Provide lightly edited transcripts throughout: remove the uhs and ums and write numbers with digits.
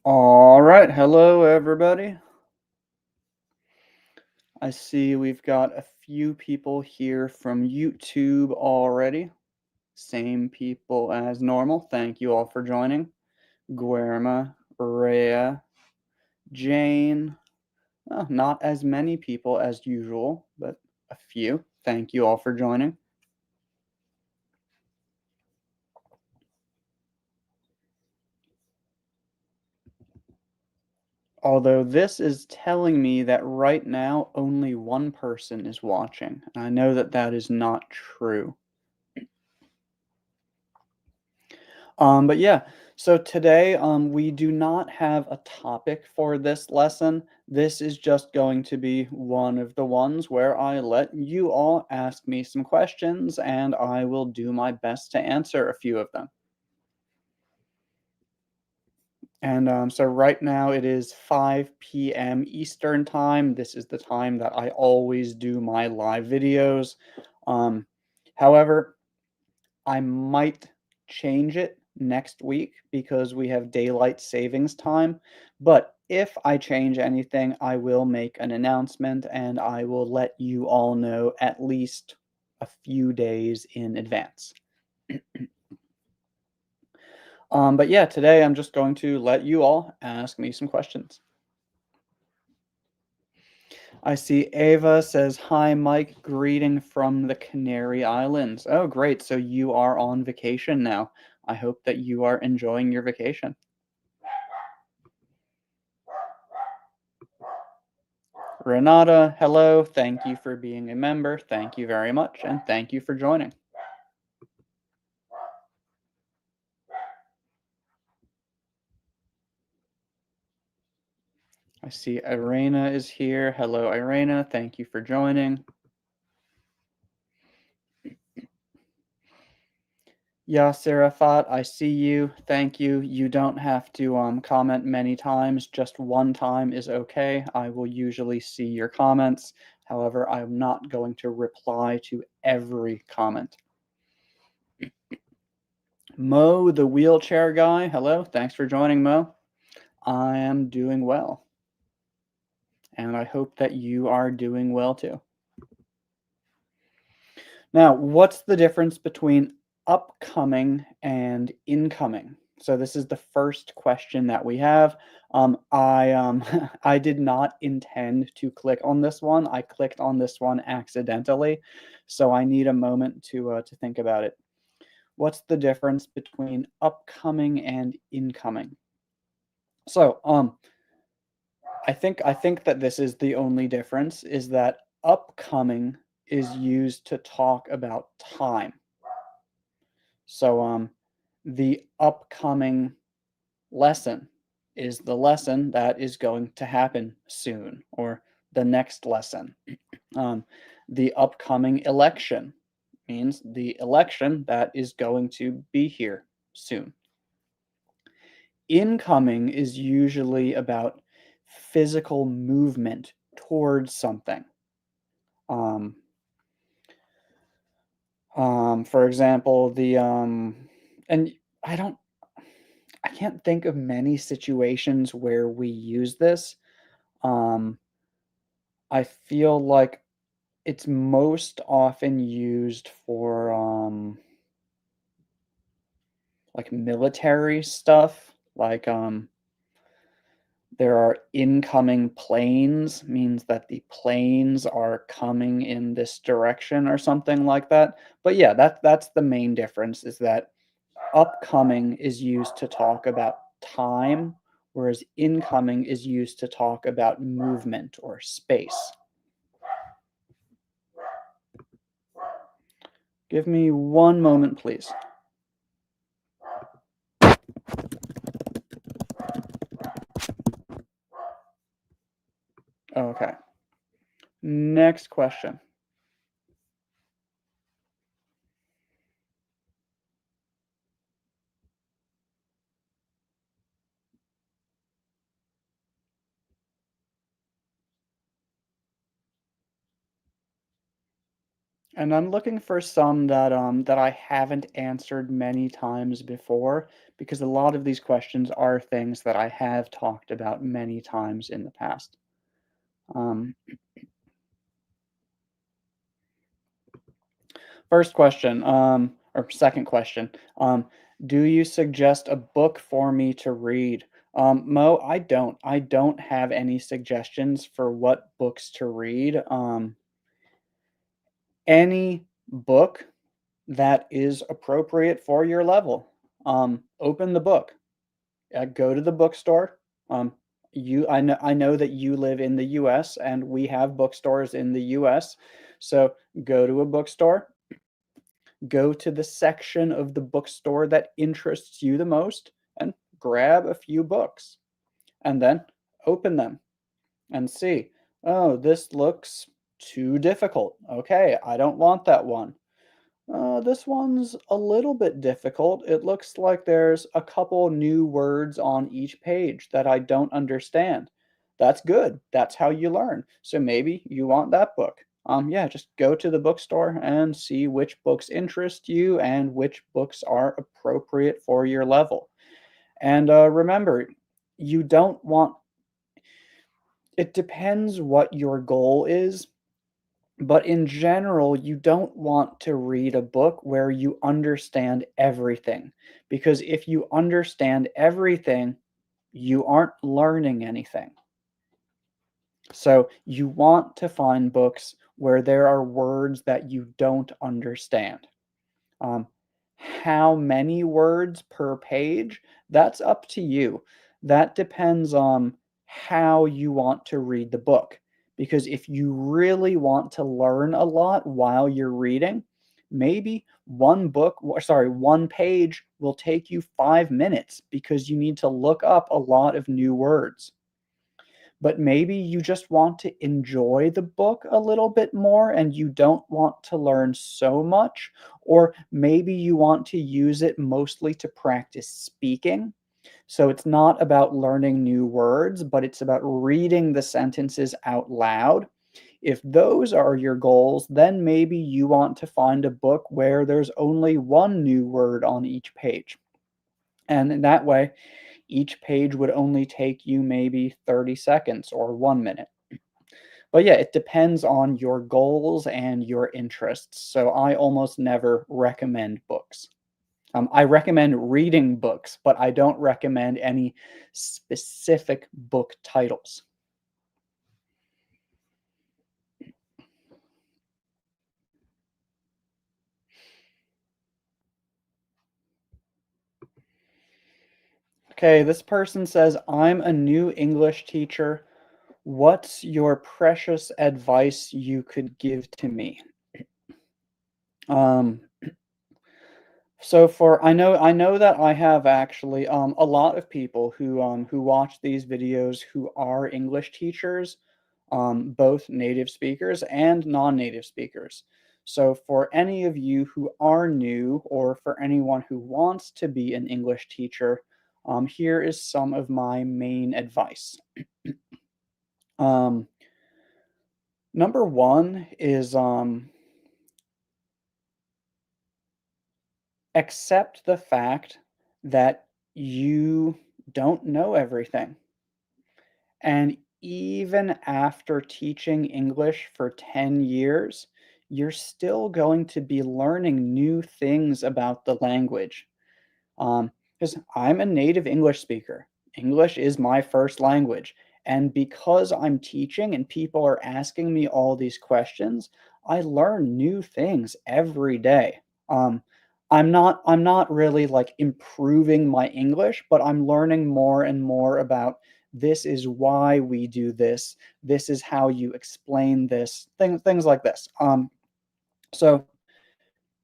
All right, hello everybody. I see we've got a few people here from YouTube already. Same people as normal. Thank you all for joining. Guerma, Rhea, Jane. Not as many people as usual, but a few. Thank you all for joining. Although this is telling me that right now only one person is watching. And I know that that is not true. But yeah, so today we do not have a topic for this lesson. This is just going to be one of the ones where I let you all ask me some questions and I will do my best to answer a few of them. And so right now it is 5 p.m. Eastern time. This is the time that I always do my live videos. Um, However, I might change it next week because we have daylight savings time. But if I change anything, I will make an announcement and I will let you all know at least a few days in advance. But yeah, today I'm just going to let you all ask me some questions. I see Ava says, "Hi, Mike, greeting from the Canary Islands." Oh, great. So you are on vacation now. I hope that you are enjoying your vacation. Renata, hello. Thank you for being a member. Thank you very much. And thank you for joining. I see Irena is here. Hello, Irena. Thank you for joining. Yasser Arafat, I see you. Thank you. You don't have to comment many times. Just one time is okay. I will usually see your comments. However, I'm not going to reply to every comment. Mo, the wheelchair guy. Hello. Thanks for joining, Mo. I am doing well. And I hope that you are doing well too. Now, what's the difference between upcoming and incoming? So this is the first question that we have. I did not intend to click on this one. I clicked on this one accidentally, so I need a moment to think about it. What's the difference between upcoming and incoming? So I think that this is the only difference, is that upcoming is used to talk about time. So the upcoming lesson is the lesson that is going to happen soon, or the next lesson. The upcoming election means the election that is going to be here soon. Incoming is usually about physical movement towards something. Um, for example, and I don't, I can't think of many situations where we use this. Um, I feel like it's most often used for like military stuff. Like there are incoming planes, means that the planes are coming in this direction or something like that. But yeah, that's the main difference, is that upcoming is used to talk about time, whereas incoming is used to talk about movement or space. Give me one moment, please. Okay. Next question. And I'm looking for some that I haven't answered many times before, because a lot of these questions are things that I have talked about many times in the past. Um, First question, or second question, do you suggest a book for me to read? Mo, I don't. I don't have any suggestions for what books to read. Any book that is appropriate for your level. Open the book. Go to the bookstore. Um, I know that you live in the U.S. and we have bookstores in the U.S. So go to a bookstore. Go to the section of the bookstore that interests you the most and grab a few books, and then open them and see, oh, this looks too difficult. Okay, I don't want that one. This one's a little bit difficult. It looks like there's a couple new words on each page that I don't understand. That's good. That's how you learn. So maybe you want that book. Yeah, just go to the bookstore and see which books interest you and which books are appropriate for your level. And remember, you don't want, it depends what your goal is, but in general, you don't want to read a book where you understand everything, because if you understand everything, you aren't learning anything. So you want to find books where there are words that you don't understand. Um, how many words per page? That's up to you. That depends on how you want to read the book. Because if you really want to learn a lot while you're reading, maybe one page will take you 5 minutes because you need to look up a lot of new words. But maybe you just want to enjoy the book a little bit more and you don't want to learn so much, or maybe you want to use it mostly to practice speaking. So it's not about learning new words, but it's about reading the sentences out loud. If those are your goals, then maybe you want to find a book where there's only one new word on each page. And in that way, each page would only take you maybe 30 seconds or 1 minute. But yeah, it depends on your goals and your interests. So I almost never recommend books. I recommend reading books, but I don't recommend any specific book titles. Okay, this person says, I'm a new English teacher. What's your precious advice you could give to me? Um, So for I know that I have actually a lot of people who watch these videos who are English teachers, both native speakers and non-native speakers. So for any of you who are new or for anyone who wants to be an English teacher, here is some of my main advice. Um, Number one is accept the fact that you don't know everything. And even after teaching English for 10 years, you're still going to be learning new things about the language. Because I'm a native English speaker. English is my first language. And because I'm teaching and people are asking me all these questions, I learn new things every day. Um, I'm not really like improving my English, but I'm learning more and more about this is why we do this. This is how you explain this, things like this. So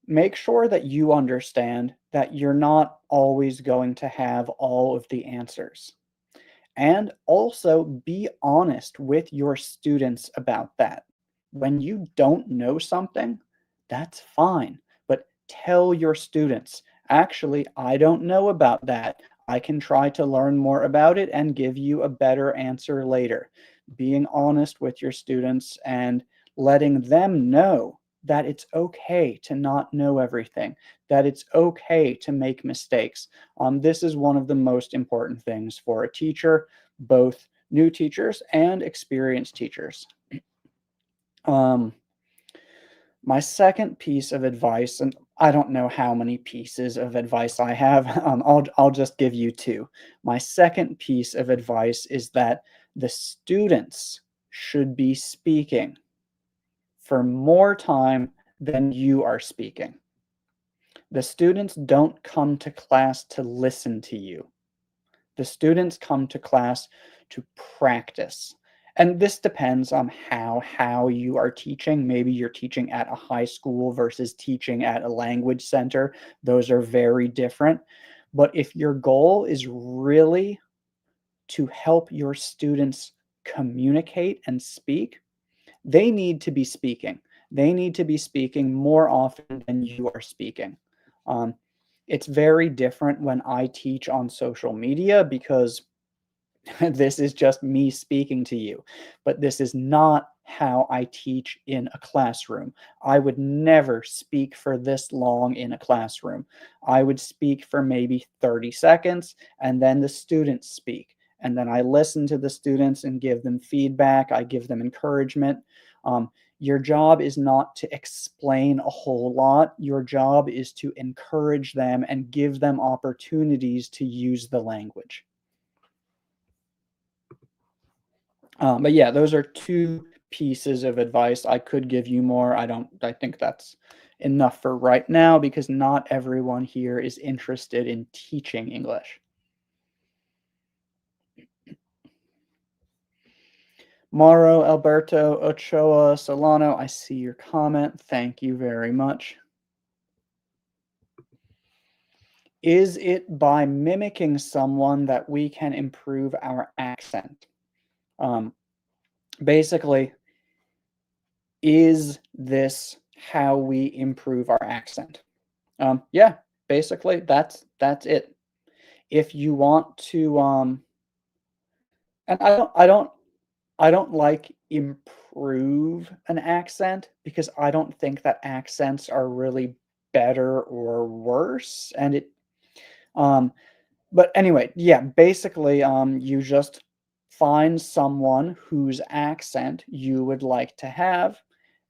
make sure that you understand that you're not always going to have all of the answers. And also be honest with your students about that. When you don't know something, that's fine. But tell your students, actually, I don't know about that. I can try to learn more about it and give you a better answer later. Being honest with your students and letting them know that it's okay to not know everything, that it's okay to make mistakes. This is one of the most important things for a teacher, both new teachers and experienced teachers. Um, my second piece of advice, and I don't know how many pieces of advice I have. I'll just give you two. My second piece of advice is that the students should be speaking for more time than you are speaking. The students don't come to class to listen to you. The students come to class to practice. And this depends on how you are teaching. Maybe you're teaching at a high school versus teaching at a language center. Those are very different. But if your goal is really to help your students communicate and speak, they need to be speaking. They need to be speaking more often than you are speaking. Um, it's very different when I teach on social media because this is just me speaking to you, but this is not how I teach in a classroom. I would never speak for this long in a classroom. I would speak for maybe 30 seconds and then the students speak. And then I listen to the students and give them feedback. I give them encouragement. Um, your job is not to explain a whole lot. Your job is to encourage them and give them opportunities to use the language. But yeah, those are two pieces of advice. I could give you more. I think that's enough for right now because not everyone here is interested in teaching English. Mauro, Alberto, Ochoa, Solano, I see your comment. Thank you very much. Is it by mimicking someone that we can improve our accent? Um, Basically, is this how we improve our accent? Yeah, basically that's it. If you want to, and I don't like improve an accent because I don't think that accents are really better or worse, and um, but anyway, yeah, basically, you just find someone whose accent you would like to have,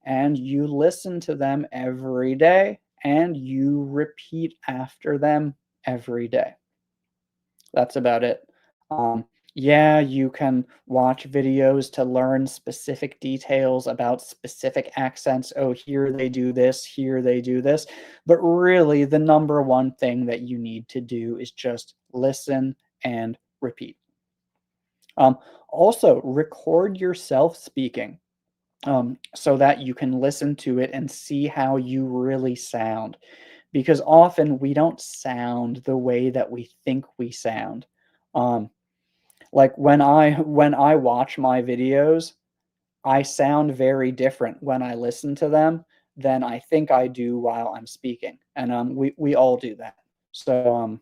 and you listen to them every day, and you repeat after them every day. That's about it. Um, yeah, you can watch videos to learn specific details about specific accents. Oh, here they do this, here they do this. But really, the number one thing that you need to do is just listen and repeat. Um, Also, record yourself speaking so that you can listen to it and see how you really sound. Because often we don't sound the way that we think we sound. Um, like when I watch my videos, I sound very different when I listen to them than I think I do while I'm speaking, and we all do that. So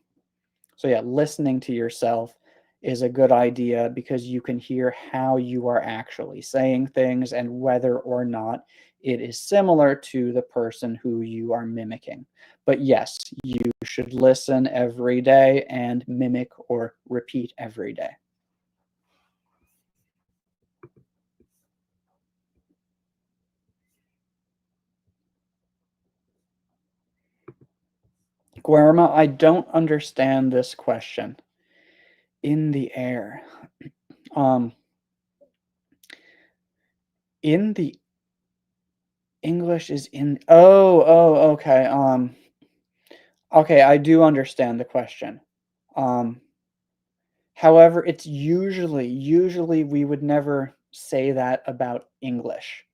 yeah, listening to yourself is a good idea because you can hear how you are actually saying things and whether or not it is similar to the person who you are mimicking. But yes, you should listen every day and mimic or repeat every day. Guerma, I don't understand this question. In the air. Um, in the English is in. Okay. Okay, I do understand the question. Um, However, it's usually we would never say that about English.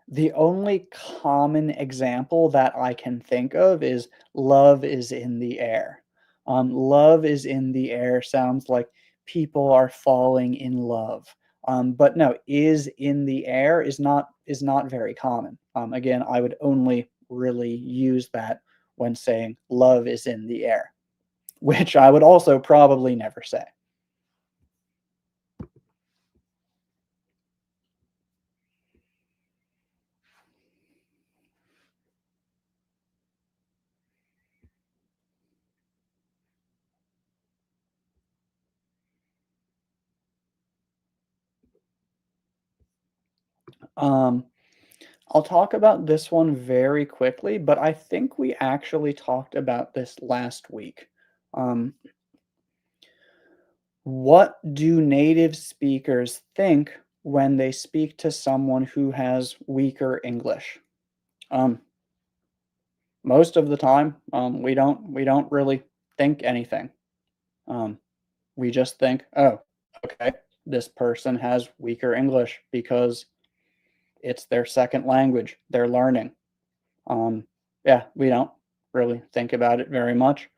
The only common example that I can think of is love is in the air. Love is in the air sounds like people are falling in love. But no, is in the air is not very common. Again, I would only really use that when saying love is in the air, which I would also probably never say. Um, I'll talk about this one very quickly, but I think we actually talked about this last week. Um, what do native speakers think when they speak to someone who has weaker English? Um, most of the time, we don't really think anything. Um, we just think, oh, okay, this person has weaker English because it's their second language. They're learning. Um, yeah, we don't really think about it very much.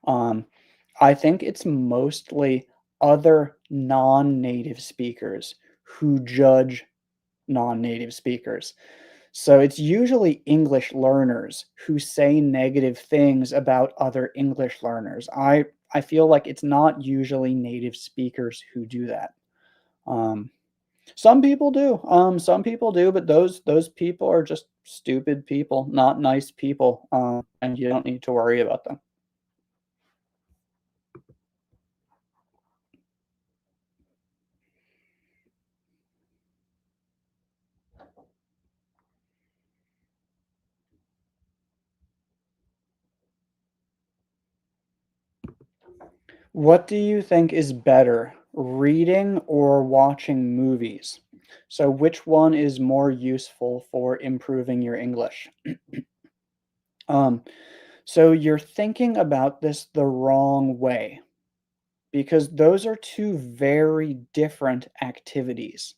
Um, I think it's mostly other non-native speakers who judge non-native speakers. So it's usually English learners who say negative things about other English learners. I feel like it's not usually native speakers who do that. Um, some people do, but those people are just stupid people, not nice people, and you don't need to worry about them. What do you think is better, reading or watching movies? So which one is more useful for improving your English? Um, so you're thinking about this the wrong way because those are two very different activities.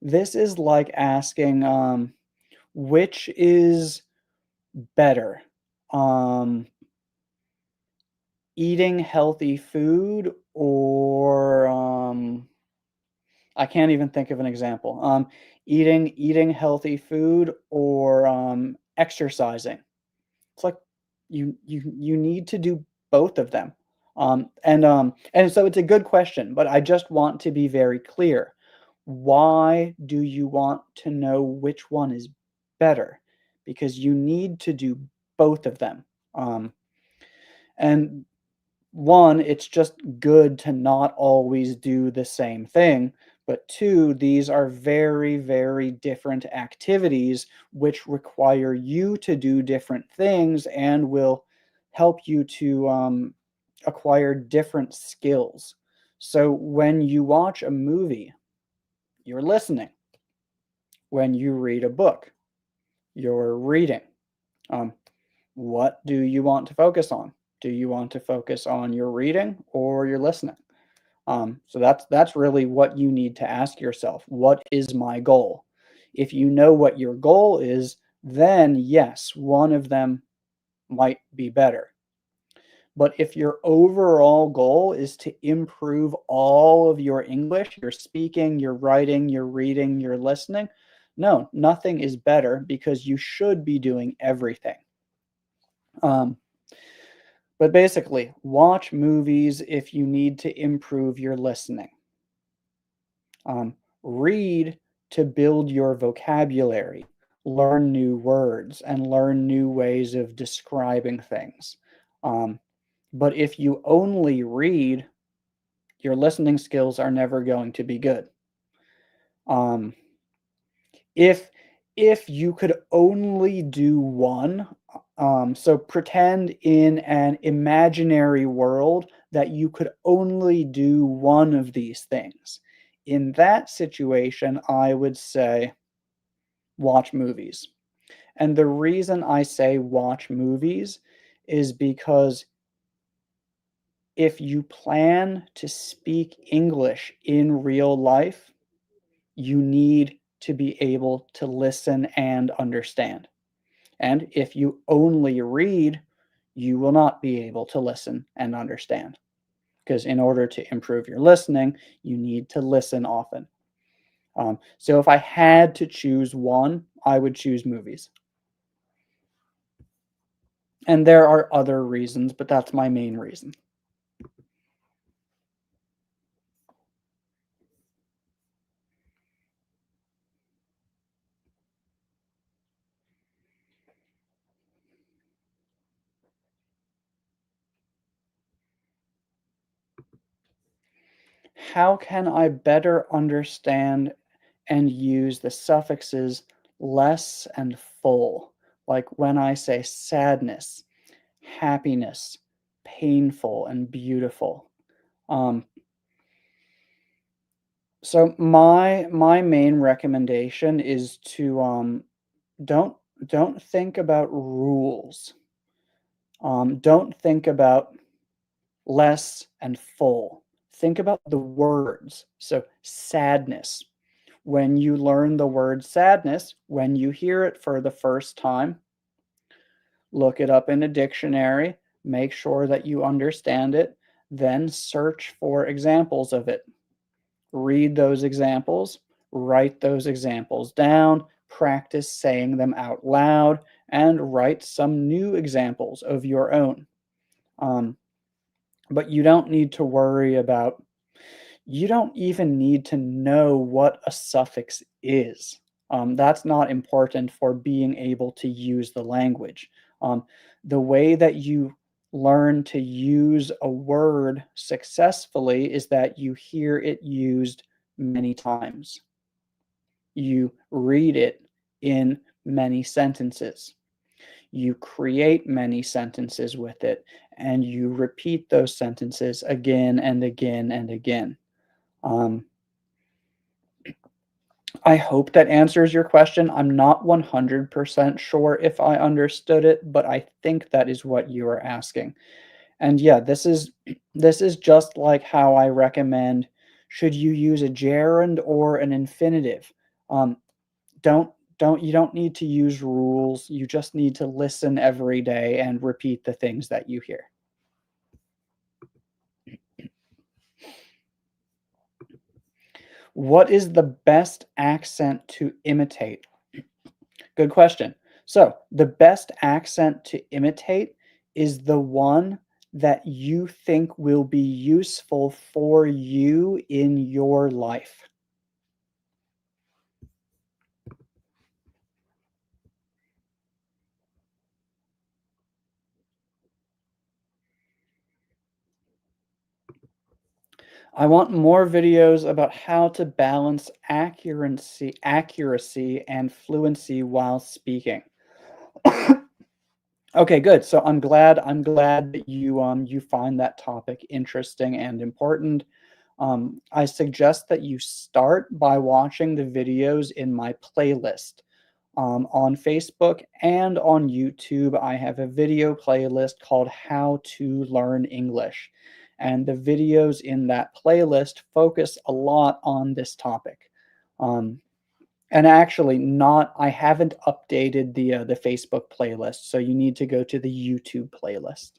This is like asking, which is better, um, eating healthy food or I can't even think of an example. Eating healthy food or exercising. It's like you need to do both of them. And so it's a good question, but I just want to be very clear. Why do you want to know which one is better? Because you need to do both of them. And one, it's just good to not always do the same thing. But two, these are very, very different activities which require you to do different things and will help you to acquire different skills. So when you watch a movie, you're listening. When you read a book, you're reading. Um, what do you want to focus on? Do you want to focus on your reading or your listening? So that's really what you need to ask yourself. What is my goal? If you know what your goal is, then yes, one of them might be better. But if your overall goal is to improve all of your English, your speaking, your writing, your reading, your listening, no, nothing is better because you should be doing everything. Um, but basically, watch movies if you need to improve your listening. Read to build your vocabulary, learn new words, and learn new ways of describing things. Um, but if you only read, your listening skills are never going to be good. Um, if if you could only do one, so pretend in an imaginary world that you could only do one of these things. In that situation, I would say watch movies. And the reason I say watch movies is because if you plan to speak English in real life, you need to be able to listen and understand. And if you only read, you will not be able to listen and understand. Because in order to improve your listening, you need to listen often. So if I had to choose one, I would choose movies. And there are other reasons, but that's my main reason. How can I better understand and use the suffixes less and full. Like when I say sadness, happiness, painful, and beautiful. Um, so my main recommendation is to don't don't think about rules. Don't think about less and full. Think about the words. So sadness. When you learn the word sadness, when you hear it for the first time, look it up in a dictionary, make sure that you understand it, then search for examples of it. Read those examples, write those examples down, practice saying them out loud, and write some new examples of your own. Um, but you don't even need to know what a suffix is. That's not important for being able to use the language. Um, the way that you learn to use a word successfully is that you hear it used many times. You read it in many sentences. You create many sentences with it, and you repeat those sentences again and again and again. Um, I hope that answers your question. I'm not 100% sure if I understood it, but I think that is what you are asking. And yeah, this is just like how I recommend should you use a gerund or an infinitive. Um, don't you don't need to use rules. You just need to listen every day and repeat the things that you hear. What is the best accent to imitate? Good question. So, the best accent to imitate is the one that you think will be useful for you in your life. I want more videos about how to balance accuracy and fluency while speaking. Okay, good. So I'm glad that you find that topic interesting and important. I suggest that you start by watching the videos in my playlist. On Facebook and on YouTube, I have a video playlist called How to Learn English. And the videos in that playlist focus a lot on this topic. Um, and actually, not I haven't updated the Facebook playlist, so you need to go to the YouTube playlist.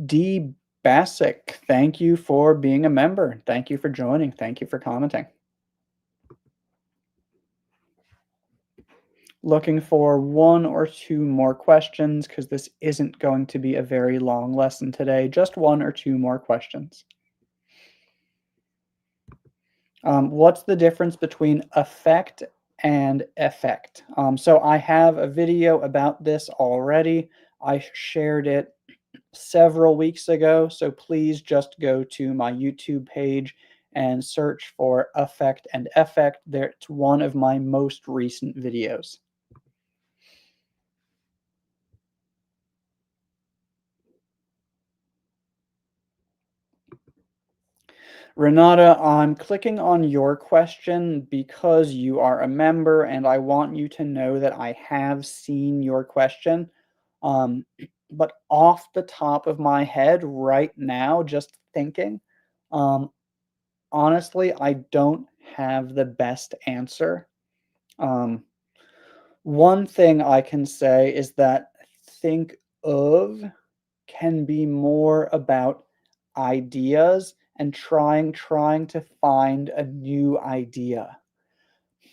D Basic, thank you for being a member. Thank you for joining. Thank you for commenting. Looking for one or two more questions because this isn't going to be a very long lesson today. Just one or two more questions. What's the difference between affect and effect? So I have a video about this already. I shared it several weeks ago, so please just go to my YouTube page and search for affect and effect. There, it's one of my most recent videos. Renata, I'm clicking on your question because you are a member and I want you to know that I have seen your question. Um, but off the top of my head right now, just thinking, um, honestly, I don't have the best answer. Um, one thing I can say is that think of can be more about ideas and trying to find a new idea.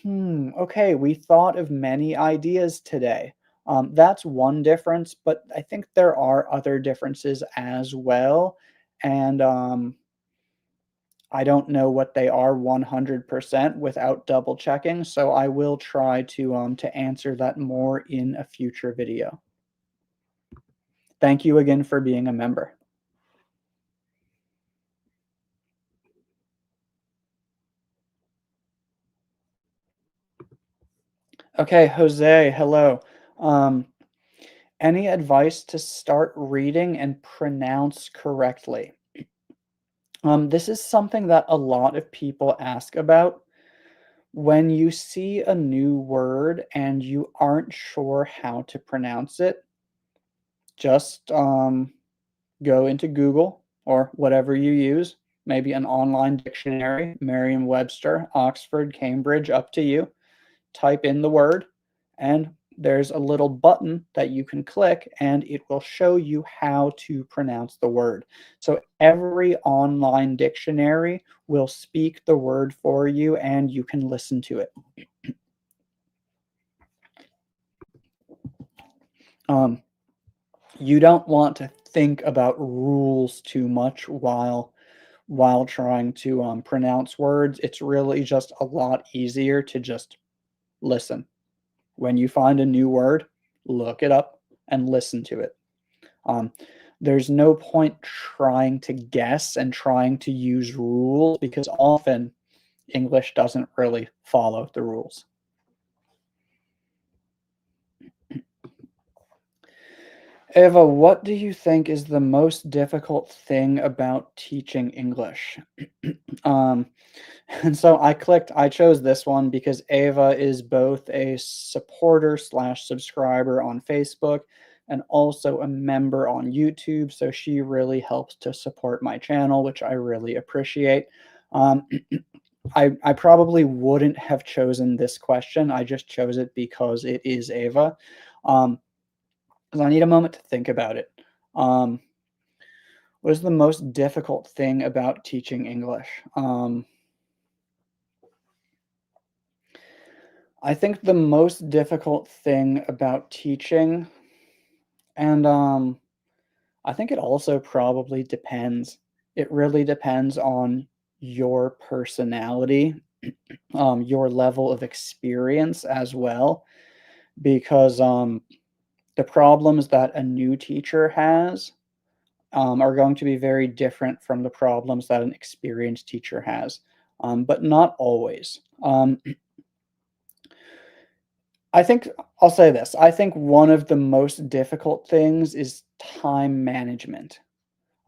Okay, we thought of many ideas today. That's one difference, but I think there are other differences as well. And I don't know what they are 100% without double checking, so I will try to answer that more in a future video. Thank you again for being a member. Okay, Jose, hello. Um, any advice to start reading and pronounce correctly? This is something that a lot of people ask about. When you see a new word and you aren't sure how to pronounce it, just go into Google or whatever you use, maybe an online dictionary, Merriam-Webster, Oxford, Cambridge, up to you. Type in the word, and there's a little button that you can click, and it will show you how to pronounce the word. So every online dictionary will speak the word for you, and you can listen to it. Um, you don't want to think about rules too much while trying to pronounce words. It's really just a lot easier to just listen. When you find a new word, look it up and listen to it. Um, there's no point trying to guess and trying to use rules because often English doesn't really follow the rules. Eva, what do you think is the most difficult thing about teaching English? um, and so I chose this one because Ava is both a supporter slash subscriber on Facebook and also a member on YouTube. So she really helps to support my channel, which I really appreciate. Um, I probably wouldn't have chosen this question. I just chose it because it is Ava. Um, 'Cause I need a moment to think about it. Um, what is the most difficult thing about teaching English? I think the most difficult thing about teaching, and I think it also probably depends. It really depends on your personality, your level of experience as well, because the problems that a new teacher has are going to be very different from the problems that an experienced teacher has, but not always. I think I'll say this. I think one of the most difficult things is time management.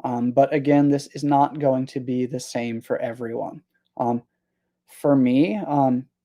But again, this is not going to be the same for everyone. Um, for me,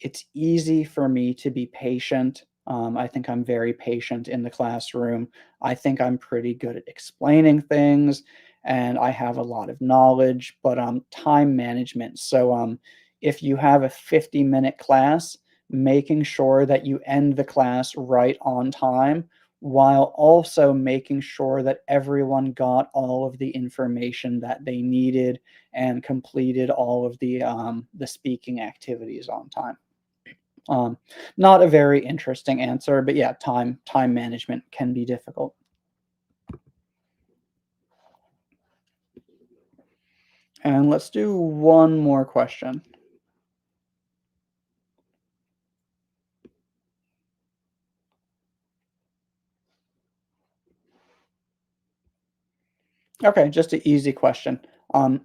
it's easy for me to be patient. I think I'm very patient in the classroom. I think I'm pretty good at explaining things, and I have a lot of knowledge, but time management. So if you have a 50-minute class, making sure that you end the class right on time while also making sure that everyone got all of the information that they needed and completed all of the speaking activities on time. Um, Not a very interesting answer, but yeah, time management can be difficult. And let's do one more question. Okay, just an easy question. Um,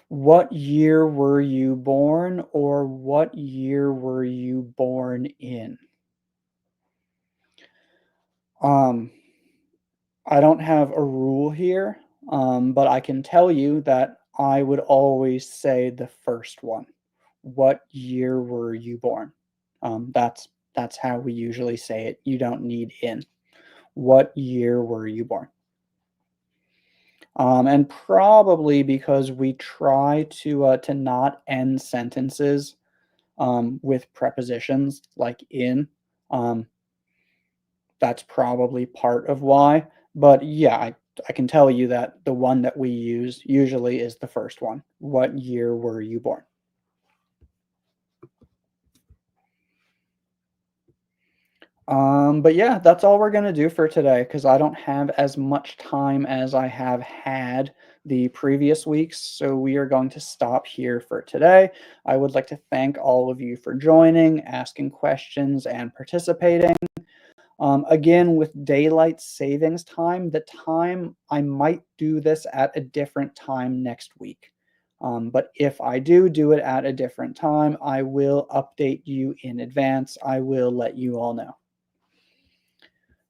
what year were you born, or what year were you born in? Um, I don't have a rule here, but I can tell you that I would always say the first one. What year were you born? That's how we usually say it. You don't need in. What year were you born? And probably because we try to not end sentences with prepositions like in. Um, That's probably part of why. But yeah, I can tell you that the one that we use usually is the first one. What year were you born? But yeah, that's all we're gonna do for today because I don't have as much time as I have had the previous weeks. So we are going to stop here for today. I would like to thank all of you for joining, asking questions, and participating. Again, with daylight savings time, the time I might do this at a different time next week. But if I do it at a different time, I will update you in advance. I will let you all know.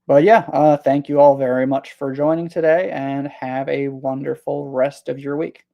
But yeah, thank you all very much for joining today and have a wonderful rest of your week.